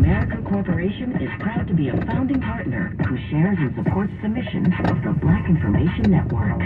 America Corporation is proud to be a founding partner who shares and supports the mission of the Black Information Network.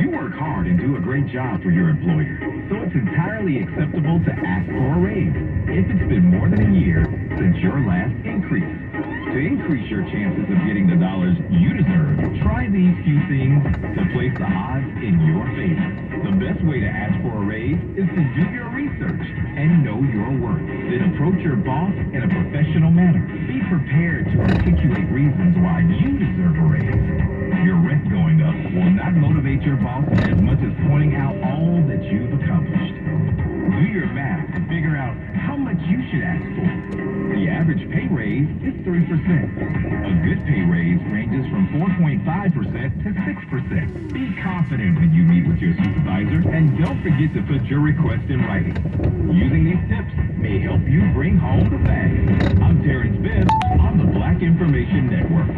You work hard and do a great job for your employer, so it's entirely acceptable to ask for a raise if it's been more than a year since your last increase. To increase your chances of getting the dollars you deserve, try these few things to place the odds in your favor. The best way to ask for a raise is to do your research and know your worth. Then approach your boss in a professional manner. Be prepared to articulate reasons why you deserve a raise. Your rent going up will not motivate your boss as much as pointing out all that you've accomplished. Do your math to figure out how much you should ask for. The average pay raise is 3%. A good pay raise ranges from 4.5% to 6%. Be confident when you meet with your supervisor, and don't forget to put your request in writing. Using these tips may help you bring home the bag. I'm Terrence Bibb on the Black Information Network.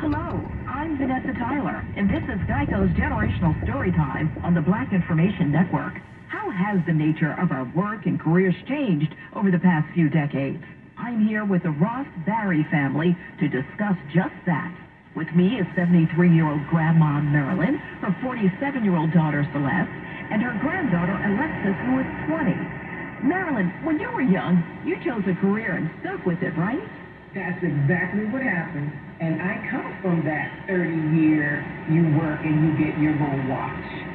Hello, I'm Vanessa Tyler, and this is Geico's Generational Storytime on the Black Information Network. How has the nature of our work and careers changed over the past few decades? I'm here with the Ross Barry family to discuss just that. With me is 73-year-old Grandma Marilyn, her 47-year-old daughter Celeste, and her granddaughter Alexis, who is 20. Marilyn, when you were young, you chose a career and stuck with it, right? That's exactly what happened. And I come from that 30-year, you work and you get your little watch.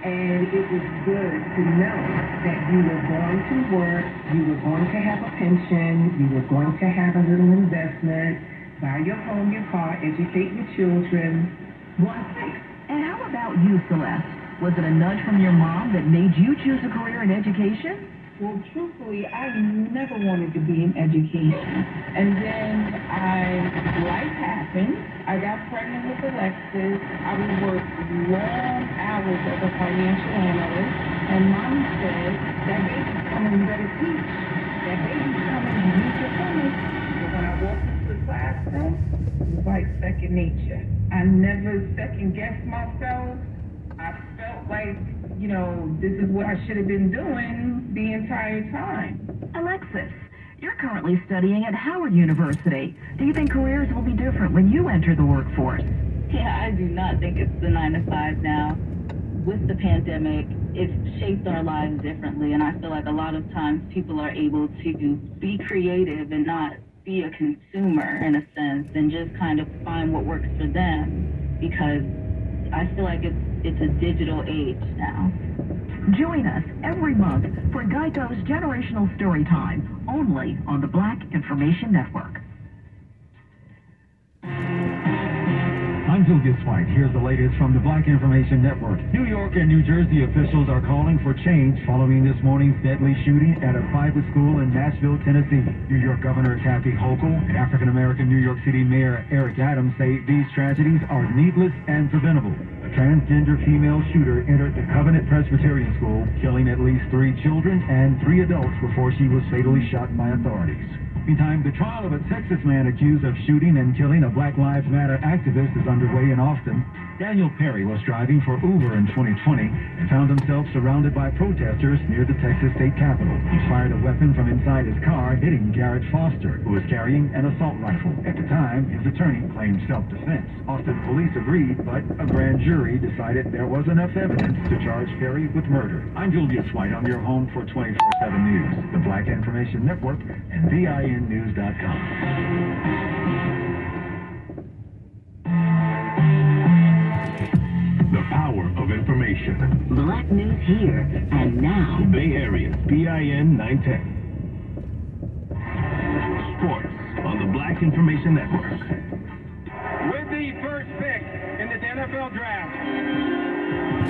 And it was good to know that you were going to work, you were going to have a pension, you were going to have a little investment, buy your home, your car, educate your children. And how about you, Celeste? Was it a nudge from your mom that made you choose a career in education? Well, truthfully, I never wanted to be in education. And then life happened. I got pregnant with Alexis. I would work long hours as a financial analyst. And Mommy said, that baby's coming, you better teach. That baby's coming, you need your finish. But when I walked into the classroom, it was like second nature. I never second-guessed myself. I felt like, this is what I should have been doing the entire time. Alexis, you're currently studying at Howard University. Do you think careers will be different when you enter the workforce? Yeah, I do not think it's the 9 to 5 now. With the pandemic, it's shaped our lives differently, and I feel like a lot of times people are able to be creative and not be a consumer in a sense, and just kind of find what works for them, because I feel like it's a digital age now. Join us every month for Geico's Generational Storytime, only on the Black Information Network. I'm Julius White. Here's the latest from the Black Information Network. New York and New Jersey officials are calling for change following this morning's deadly shooting at a private school in Nashville, Tennessee. New York Governor Kathy Hochul and African-American New York City Mayor Eric Adams say these tragedies are needless and preventable. A transgender female shooter entered the Covenant Presbyterian School, killing at least 3 children and 3 adults before she was fatally shot by authorities. Meantime, the trial of a Texas man accused of shooting and killing a Black Lives Matter activist is underway in Austin. Daniel Perry was driving for Uber in 2020 and found himself surrounded by protesters near the Texas state capitol. He fired a weapon from inside his car, hitting Garrett Foster, who was carrying an assault rifle. At the time, his attorney claimed self-defense. Austin police agreed, but a grand jury decided there was enough evidence to charge Perry with murder. I'm Julius White. I'm your home for 24/7 News, the Black Information Network, and VINnews.com. The power of information. Black news here and now. Bay Area's BIN 910. Sports on the Black Information Network. With the first pick in the NFL draft,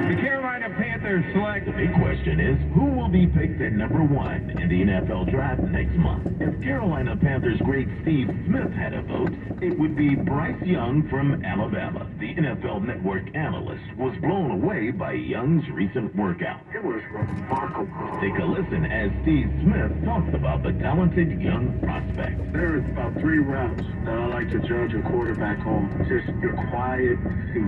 the Carolina Panthers select. The big question is, who will be picked at number 1 in the NFL draft next month? If Carolina Panthers great Steve Smith had a vote, it would be Bryce Young from Alabama. The NFL Network analyst was blown away by Young's recent workout. It was remarkable. Take a listen as Steve Smith talks about the talented young prospect. There is about 3 routes that I like to judge a quarterback on. Just your quiet,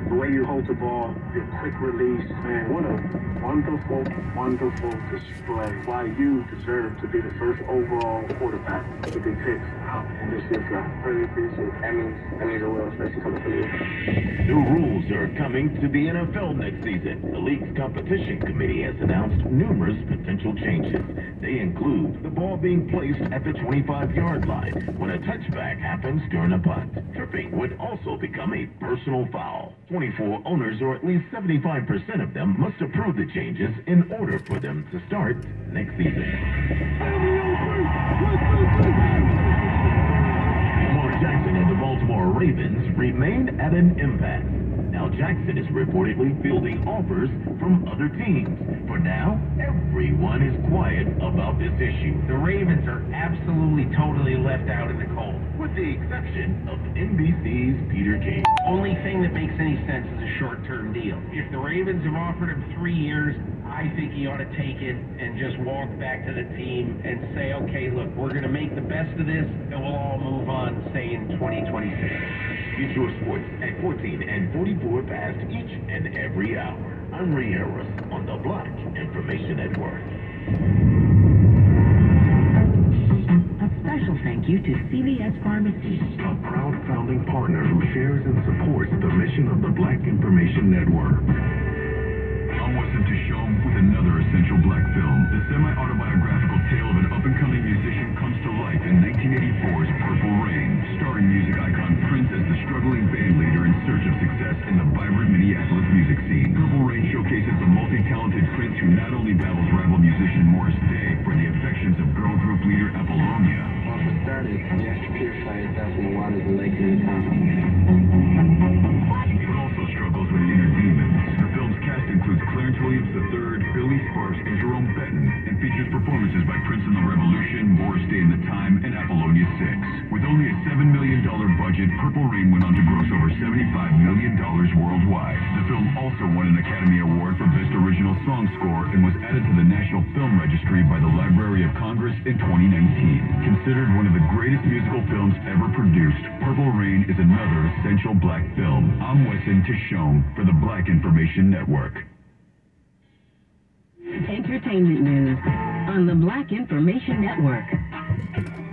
the way you hold the ball, your quick release. Man, what a wonderful, wonderful display. Why you deserve to be the first overall quarterback to be picked in this year's draft. Really appreciate it. That means a lot, especially coming from you. New rules are coming to the NFL next season. The league's competition committee has announced numerous potential changes. They include the ball being placed at the 25-yard line when a touchback happens during a punt. Tripping would also become a personal foul. 24 owners, or at least 75% of them, must approve the changes in order for them to start next season. Lamar Jackson and the Baltimore Ravens remain at an impasse. Now Jackson is reportedly fielding offers from other teams. For now, everyone is quiet about this issue. The Ravens are absolutely, totally left out in the cold. With the exception of NBC's Peter King. Only thing that makes any sense is a short-term deal. If the Ravens have offered him 3 years, I think he ought to take it and just walk back to the team and say, okay, look, we're going to make the best of this, and we'll all move on, say, in 2026. Get your sports at 14 and 44 past each and every hour. I'm Ray Harris on the Black Information Network. A special thank you to CVS Pharmacy, A proud founding partner who shares and supports the mission of the Black Information Network. I'm Weston Tishome with another essential black film. The semi-autobiographical tale of an up-and-coming musician comes to life in 1984's Purple Rain, starring music icon Prince as the struggling band leader in search of success in the vibrant Minneapolis music scene. Purple Rain showcases the multi-talented Prince who not only battles rival musician Morris Day for the affections of girl group leader Apollonia. Well, for starters, you have to purify yourself from the waters of Lake in the town. It also struggles with inner demons. The film's cast includes Clarence Williams III, Billy Sparks, and Jerome Benton, and features performances by Prince and the Revolution, Morris Day and the Time, and Apollonia 6. With only a $7 million budget, Purple Rain went on to gross over $75 million worldwide. The film also won an Academy Award for Best Original Song Score and was added to the National Film Registry by the Library of Congress in 2019. Considered one of the greatest musical films ever produced, Purple Rain is another essential black film. I'm Weston Tishome for the Black Information Network. Entertainment news on the Black Information Network.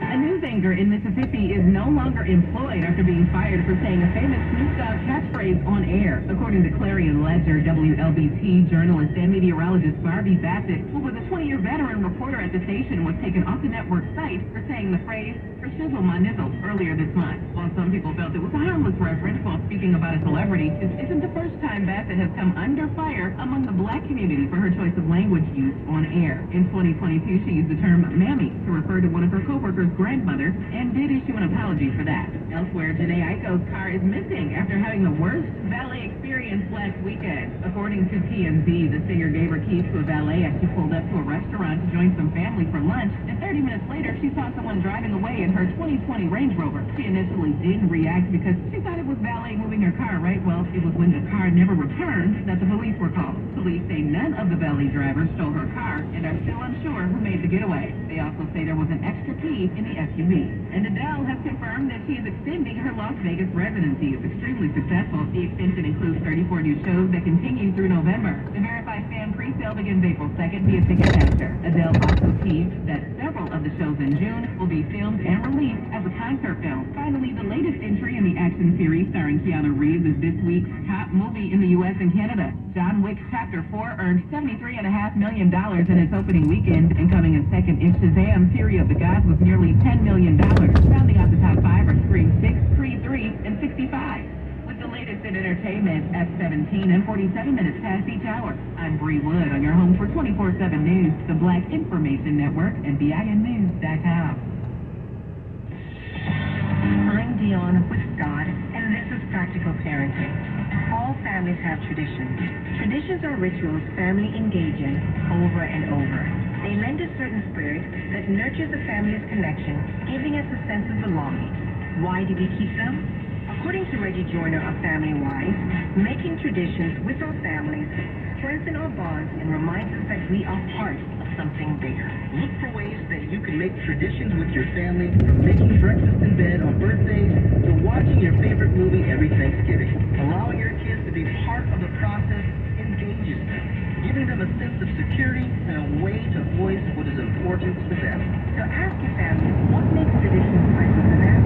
A news anchor in Mississippi is no longer employed after being fired for saying a famous Snoop Dogg catchphrase on air. According to Clarion Ledger, WLBT journalist and meteorologist Barbie Bassett, who was a 20-year veteran reporter at the station, was taken off the network site for saying the phrase, "for shizzle my nizzle," earlier this month. While some people felt it was a harmless reference while speaking about a celebrity, this isn't the first time Bassett has come under fire among the black community for her choice of language used on air. In 2022, she used the term "mammy" to refer to one of her co-workers' grandmother and did issue an apology for that. Elsewhere, Janae Aiko's car is missing after having the worst valet experience last weekend. According to TMZ, the singer gave her keys to a valet as she pulled up to a restaurant to join some family for lunch, and 30 minutes later, she saw someone driving away in her 2020 Range Rover. She initially didn't react because she thought it was valet moving her car, right? Well, it was when the car never returned that the police were called. Police say none of the valet drivers stole her car and are still unsure who made the getaway. They also say there was an extra key in the SUV. And Adele has confirmed that she is extending her Las Vegas residency. It's extremely successful. The extension includes 34 new shows that continue through November. The Verified Fan pre-sale begins April 2nd via Ticketmaster. Adele also teased that several of the shows in June will be filmed and released as a concert film. Finally, the latest entry in the action series starring Keanu Reeves is this week's top movie in the U.S. and Canada. John Wick Chapter 4 earned $73.5 million in its opening weekend, and coming in second is Shazam! Fury of the Gods with nearly $10 million. Rounding out the top 5 are Scream 6, Creed 3, and 65. With the latest in entertainment at 17 and 47 minutes past each hour. I'm Bree Wood on your home for 24/7 News, the Black Information Network, and BINnews.com. I'm Dion with Scott, and this is Practical Parenting. All families have traditions. Traditions are rituals family engage in over and over. They lend a certain spirit that nurtures the family's connection, giving us a sense of belonging. Why do we keep them? According to Reggie Joyner of Family Wise, making traditions with our families strengthen our bonds and reminds us that we are part of something bigger. Look for ways that you can make traditions with your family, from making breakfast in bed on birthdays to watching your favorite movie every Thanksgiving. Allowing your kids to be part of the process engages them, giving a sense of security and a way to voice what is important to them. So ask your family, what makes traditional special to them?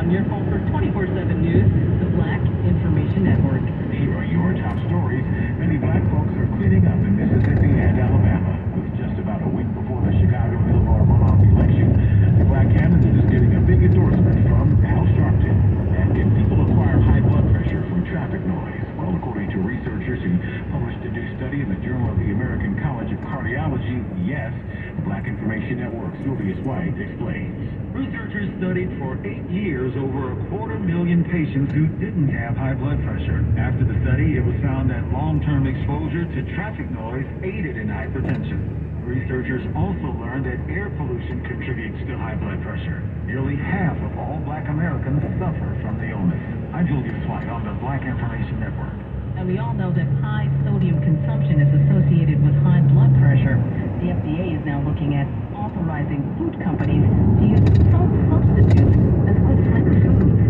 On your home for 24/7 news, the Black Information Network. Here are your top stories. Many black folks are cleaning up in Mississippi and Alabama. With just about a week before the Chicago-Illinois runoff election, the black candidate is getting a big endorsement from Al Sharpton. And can people acquire high blood pressure from traffic noise? Well, according to researchers who published a new study in the Journal of the American College of Cardiology, yes. The Black Information Network, Sylvia White, explains. Researchers studied for 8 years over 250,000 patients who didn't have high blood pressure. After the study, it was found that long-term exposure to traffic noise aided in hypertension. Researchers also learned that air pollution contributes to high blood pressure. Nearly half of all black Americans suffer from the illness. I'm Julius White on the Black Information Network. And we all know that high sodium consumption is associated with high blood pressure. The FDA is now looking at authorizing food companies to use salt substitutes as good-flavor foods.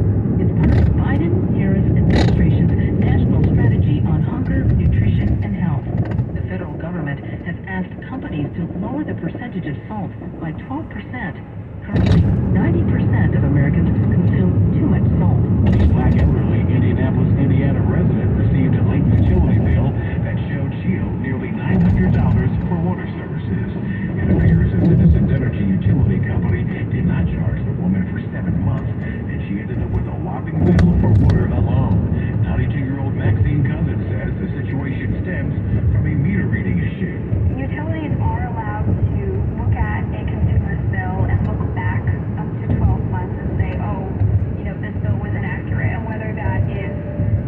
It's part of the Biden-Harris administration's national strategy on hunger, nutrition, and health. The federal government has asked companies to lower the percentage of salt by 12%. Currently, 90% of Americans consume too much salt. A black elderly Indianapolis, Indiana resident received a late utility bill that showed she owed nearly $900 for water services. It appears a Citizens Energy utility company did not charge the woman for 7 months, and she ended up with a whopping bill for water alone. 92-year-old Maxine Cousins says the situation stems from a meter reading issue. Utilities are allowed to look at a consumer's bill and look back up to 12 months and say, oh, this bill was inaccurate, and whether that is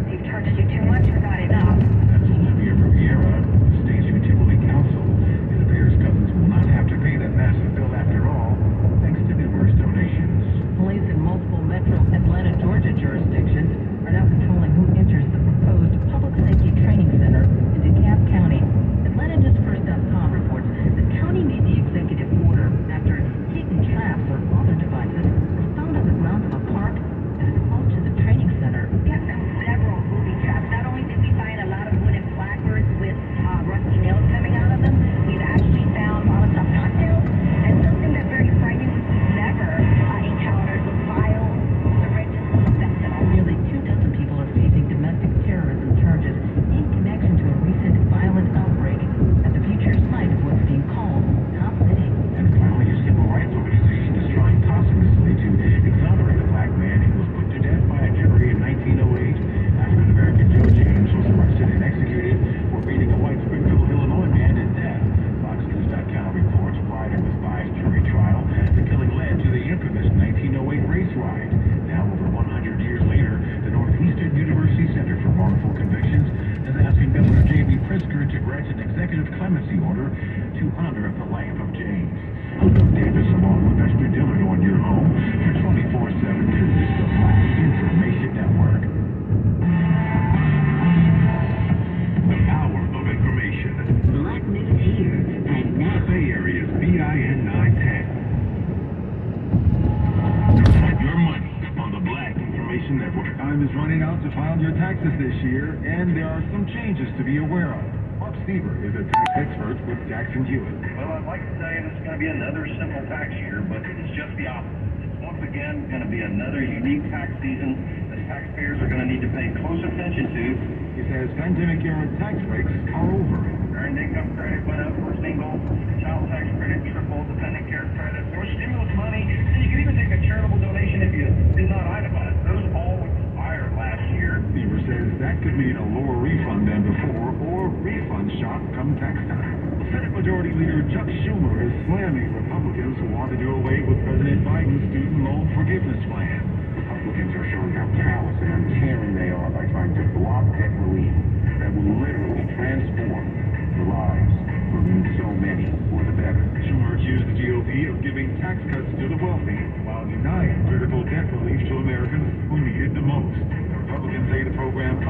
they've charged you too much or not enough. That's Olivia Riviera, the state's utility counsel. It appears Cousins will not have to pay that massive bill after all, thanks to numerous donations. Police in multiple metro Atlanta, Georgia jurisdictions are now controlling who enters the proposed public safety training center in DeKalb County. AtlantaNewsFirst.com reports the county made the executive order after hidden traps or other devices were found on the grounds of a park that is close to the training center. We have found several booby traps. Not only did we find a lot of wooden placards with rusty nails coming out of them, we've actually found Molotov cocktails, and something that's very frightening we've never encountered was vials, syringes, fentanyl. Nearly 24 people are facing domestic terrorism charges in connection to a recent violent outbreak at the future site of what's being called Top City. And finally, a civil rights organization is trying posthumously to exonerate a black man who was put to death by a jury in 1908 after an American Joe James was arrested and executed for beating a white Springfield, Illinois man to death. FoxNews.com reports prior to his biased jury trial, the killing led to the infamous 1908 race riot. Now, over 100 years later, the Northeastern University Center for Wrongful Convictions is asking Governor J.B. Pritzker to grant an executive clemency order to honor the life of James. I'm Doug Davis along with Esther Dillard on your home for 24/7 News, the Black Information Network. The power of information. Black News here and now. The Bay Area's BIN 910. Your money on the Black Information Network. Time is running out to file your taxes this year, and there are some changes to be aware of. Mark Seaver is a tax expert with Jackson Hewitt. Well, I'd like to say it's going to be another simple tax year, but it's just the opposite. It's once again going to be another unique tax season that taxpayers are going to need to pay close attention to. He says pandemic-era tax breaks are over. Earned income credit went up for single, child tax credit tripled, dependent care credit. There was stimulus money, and you could even take a charitable donation if you did not itemize. Those all expired last year. Seaver says that could mean a lower refund than before, or refund shock come tax time. Senate Majority Leader Chuck Schumer is slamming Republicans who want to do away with President Biden's student loan forgiveness plan. Republicans are showing how callous and uncaring they are by trying to block debt relief that will literally transform the lives of so many for the better. Schumer accused the GOP of giving tax cuts to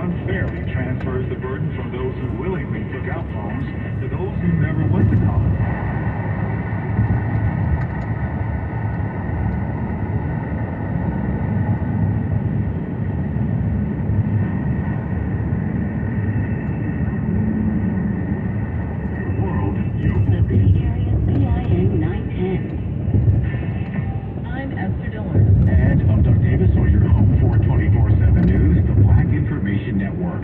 unfairly transfers the burden from those who willingly took out loans to those who never went to college.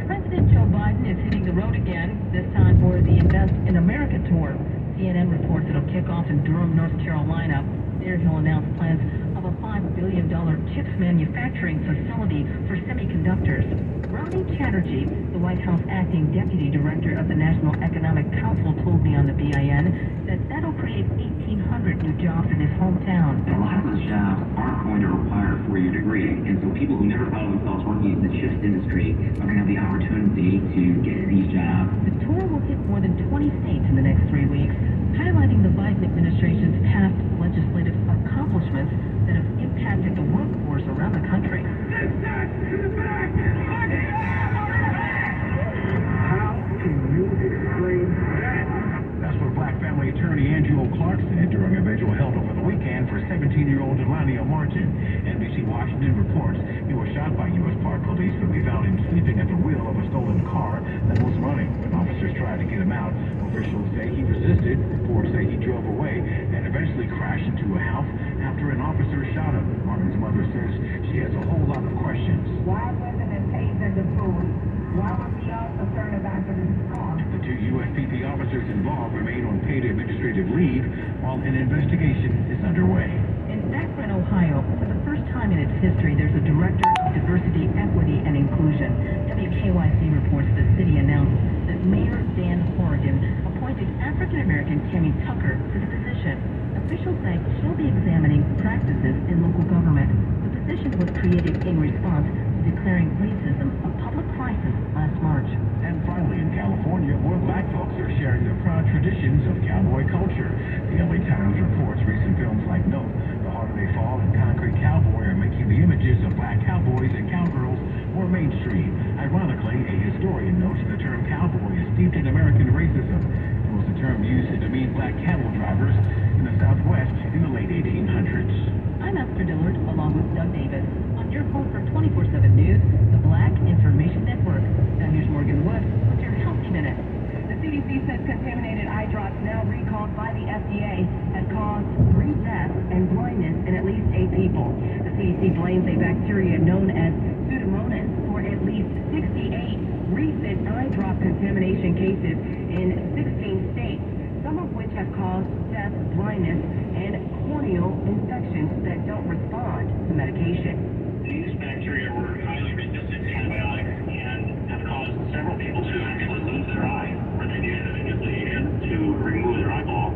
President Joe Biden is hitting the road again, this time for the Invest in America tour. CNN reports it'll kick off in Durham, North Carolina. There he'll announce plans of a $5 billion chips manufacturing facility for semiconductors. Ronnie Chatterjee, the White House acting deputy director of the National Economic Council, told me on the BIN that that'll create 1,800 new jobs in his hometown. A lot of those jobs aren't going to require a four-year degree, and so people who never found themselves working in the chips industry are going to have the opportunity to get these jobs. The tour will hit more than 20 states in the next 3 weeks, highlighting the Biden administration's past legislative accomplishments that have impacted the workforce around the country. How can you explain that? That's what Black family attorney Andrew Clark said during a vigil held over the weekend for 17-year-old Delania Martin. NBC Washington reports he was shot by U.S. Park Police when they found him sleeping at the wheel of a stolen car that was running. When officers tried to get him out, officials say he resisted, reports say he drove away, and eventually crashed into a house after an officer shot him. Martin's mother says she has a whole lot of questions. Why wasn't it tasered the food? Why was he also turned back to his car? The two USPP officers involved remain on paid administrative leave while an investigation is underway. In Akron, Ohio, for the first time in its history, there's a director of diversity, equity, and inclusion. WKYC reports the city announced that Mayor Dan Horrigan appointed African-American Tammy Tucker to the position. Officials say she'll be examining practices in local government. The position was created in response to declaring racism a public crisis last March. And finally, in California, more black folks are sharing their proud traditions of cowboy culture. The LA Times reports recent films like Nope, The Harder They Fall, and Concrete Cowboy are making the images of black cowboys and cowgirls more mainstream. Ironically, a historian notes the term cowboy is steeped in American racism. It was a term used to demean black cattle drivers in the Southwest in the late 1800s. I'm Esther Dillard, along with Doug Davis, on your home for 24/7 News, the Black Information Network. Now here's Morgan Wood with your Healthy Minute. The CDC says contaminated eye drops now recalled by the FDA has caused 3 deaths and blindness in at least 8 people. The CDC blames a bacteria known as Pseudomonas for at least 68 recent eye drop contamination cases in 16 states, some of which have caused death, blindness, and corneal infections that don't respond to medication. These bacteria were highly resistant to antibiotics and have caused several people to actually lose their eye, where they needed immediately to remove their eyeball.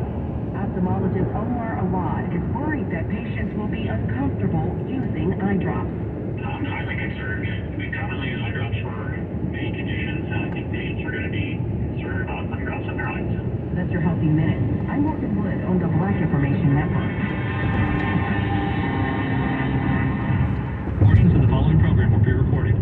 Ophthalmologist Omar Awad is worried that patients will be uncomfortable using eye drops. I'm highly concerned. We commonly use eye drops for many conditions, and I think patients are going to be concerned about putting drops in their eyes. That's your Healthy Minute. I'm Morgan Wood on the Black Information Network. Portions of the following program will be recorded.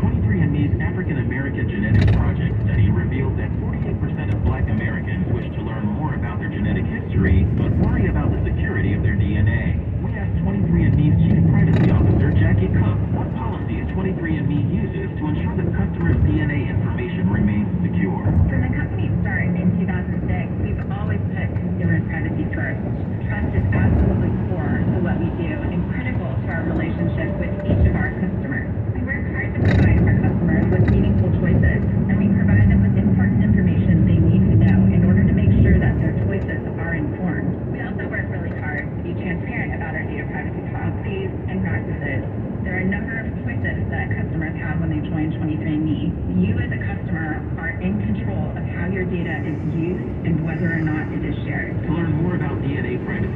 23andMe's African American Genetics Project study revealed that 48% of black Americans wish to learn more about their genetic history, but worry about the security of their DNA. We asked 23andMe's Chief Privacy Officer, Jackie Cook, what policies 23andMe uses to ensure that customers' DNA information remains secure. From the company's start in 2006, we've always put consumers' privacy first. Trust is absolutely core to what we do and critical to our relationship with each of our customers. We work hard to provide our customers with meaningful choices, and we provide them with important information they need to know in order to make sure that their choices are informed. We also work really hard to be transparent about our data privacy policies and practices. There are a number of choices that customers have when they join 23andMe. You as a customer are in control of how your data is used and whether or not it is shared. To learn more about DNA privacy